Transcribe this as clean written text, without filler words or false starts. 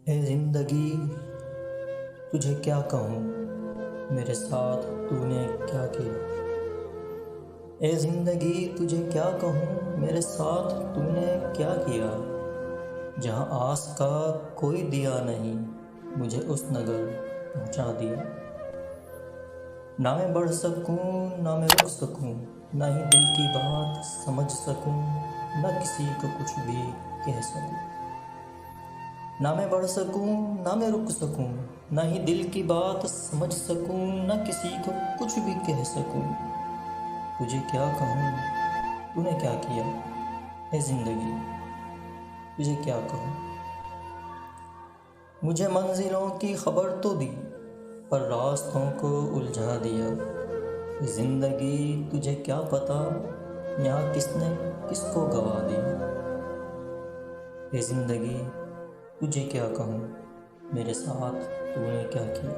ए जिंदगी तुझे क्या कहूँ, मेरे साथ तूने क्या किया। ए जिंदगी तुझे क्या कहूँ, मेरे साथ तूने क्या किया। जहाँ आस का कोई दिया नहीं, मुझे उस नगर पहुँचा दिया। ना मैं बढ़ सकूँ ना मैं रुक सकूँ, ना ही दिल की बात समझ सकूँ, ना किसी को कुछ भी कह सकूँ। ना मैं बढ़ सकूं ना मैं रुक सकूं, ना ही दिल की बात समझ सकूं, ना किसी को कुछ भी कह सकूं। तुझे क्या कहूं, तूने क्या किया। है जिंदगी तुझे क्या कहूं। मुझे मंजिलों की खबर तो दी, पर रास्तों को उलझा दिया। जिंदगी तुझे क्या पता, यहाँ किसने किसको गवा दिया। है जिंदगी तुझे क्या कहूँ, मेरे साथ तूने क्या किया।